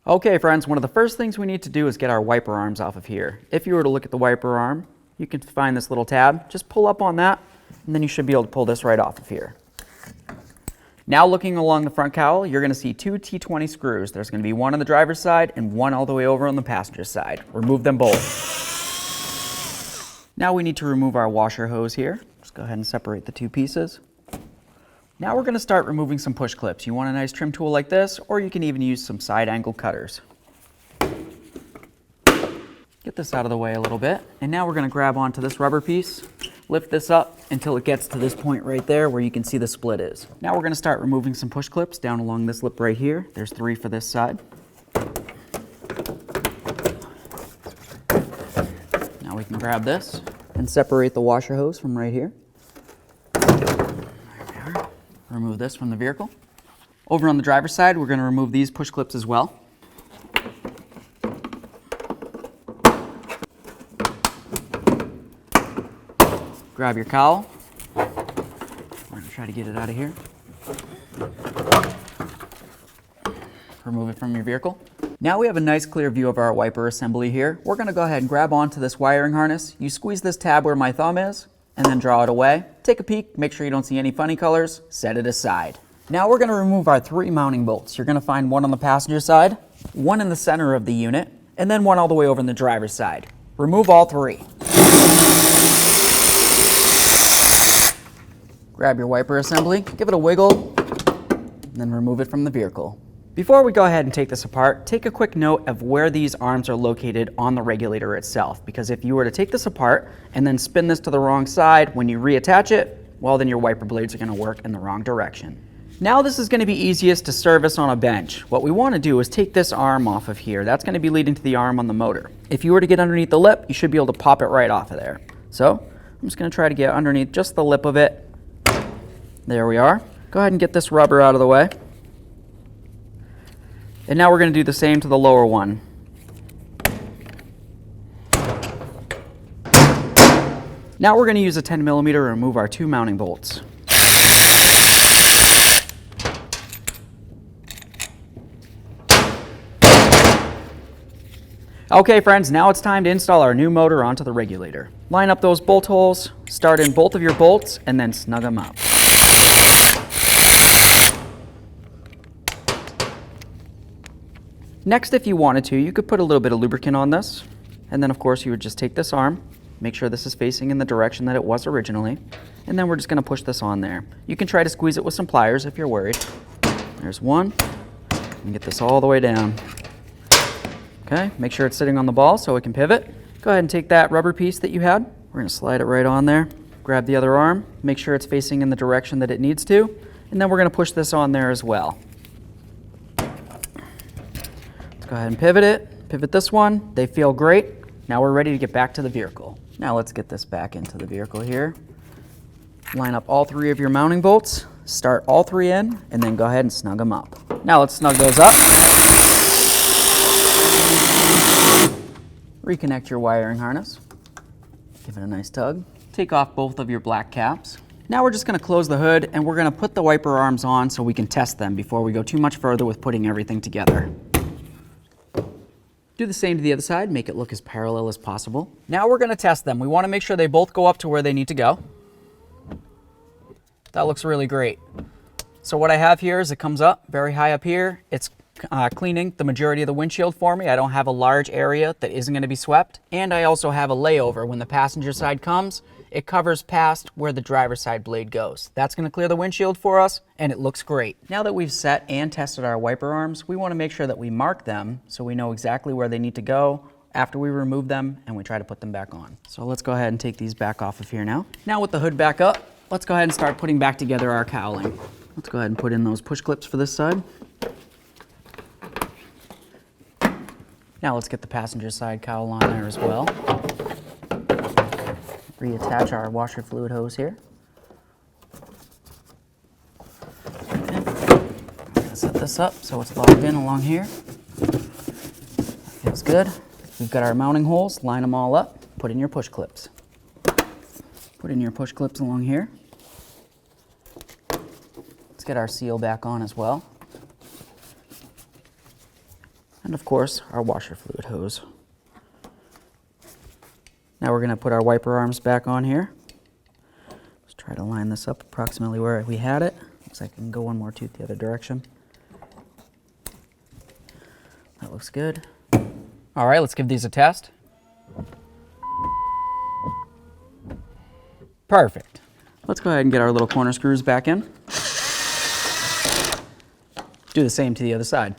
Okay friends, one of the first things we need to do is get our wiper arms off of here. If you were to look at the wiper arm, you can find this little tab. Just pull up on that, and then you should be able to pull this right off of here. Now looking along the front cowl, you're going to see two T20 screws. There's going to be one on the driver's side and one all the way over on the passenger side. Remove them both. Now we need to remove our washer hose here. Just go ahead and separate the two pieces. Now we're going to start removing some push clips. You want a nice trim tool like this, or you can even use some side angle cutters. Get this out of the way a little bit, and now we're going to grab onto this rubber piece, lift this up until it gets to this point right there where you can see the split is. Now we're going to start removing some push clips down along this lip right here. There's 3 for this side. Now we can grab this and separate the washer hose from right here. Remove this from the vehicle. Over on the driver's side, we're going to remove these push clips as well. Grab your cowl. We're going to try to get it out of here. Remove it from your vehicle. Now we have a nice clear view of our wiper assembly here. We're going to go ahead and grab onto this wiring harness. You squeeze this tab where my thumb is, and then draw it away. Take a peek, make sure you don't see any funny colors, set it aside. Now we're going to remove our 3 mounting bolts. You're going to find one on the passenger side, one in the center of the unit, and then one all the way over on the driver's side. Remove all 3. Grab your wiper assembly, give it a wiggle, and then remove it from the vehicle. Before we go ahead and take this apart, take a quick note of where these arms are located on the regulator itself, because if you were to take this apart and then spin this to the wrong side, when you reattach it, well then your wiper blades are going to work in the wrong direction. Now this is going to be easiest to service on a bench. What we want to do is take this arm off of here. That's going to be leading to the arm on the motor. If you were to get underneath the lip, you should be able to pop it right off of there. So I'm just going to try to get underneath just the lip of it. There we are. Go ahead and get this rubber out of the way. And now we're going to do the same to the lower one. Now we're going to use a 10mm to remove our 2 mounting bolts. Okay friends, now it's time to install our new motor onto the regulator. Line up those bolt holes, start in both of your bolts, and then snug them up. Next, if you wanted to, you could put a little bit of lubricant on this, and then of course you would just take this arm, make sure this is facing in the direction that it was originally, and then we're just going to push this on there. You can try to squeeze it with some pliers if you're worried. There's one, and get this all the way down. Okay, make sure it's sitting on the ball so it can pivot. Go ahead and take that rubber piece that you had, we're going to slide it right on there, grab the other arm, make sure it's facing in the direction that it needs to, and then we're going to push this on there as well. Go ahead and pivot this one. They feel great. Now we're ready to get back to the vehicle. Now let's get this back into the vehicle here. Line up all 3 of your mounting bolts, start all 3 in, and then go ahead and snug them up. Now let's snug those up. Reconnect your wiring harness. Give it a nice tug. Take off both of your black caps. Now we're just going to close the hood, and we're going to put the wiper arms on so we can test them before we go too much further with putting everything together. Do the same to the other side, make it look as parallel as possible. Now we're going to test them. We want to make sure they both go up to where they need to go. That looks really great. So what I have here is it comes up very high up here. It's cleaning the majority of the windshield for me. I don't have a large area that isn't going to be swept. And I also have a layover. When the passenger side comes, it covers past where the driver's side blade goes. That's going to clear the windshield for us, and it looks great. Now that we've set and tested our wiper arms, we want to make sure that we mark them so we know exactly where they need to go after we remove them and we try to put them back on. So let's go ahead and take these back off of here now. Now with the hood back up, let's go ahead and start putting back together our cowling. Let's go ahead and put in those push clips for this side. Now let's get the passenger side cowl on there as well. Reattach our washer fluid hose here. Okay. I'm going to set this up so it's locked in along here. Feels good. We've got our mounting holes, line them all up, put in your push clips. Put in your push clips along here. Let's get our seal back on as well. And of course, our washer fluid hose. Now we're going to put our wiper arms back on here. Let's try to line this up approximately where we had it. Looks like I can go one more tooth the other direction. That looks good. All right, let's give these a test. Perfect. Let's go ahead and get our little corner screws back in. Do the same to the other side.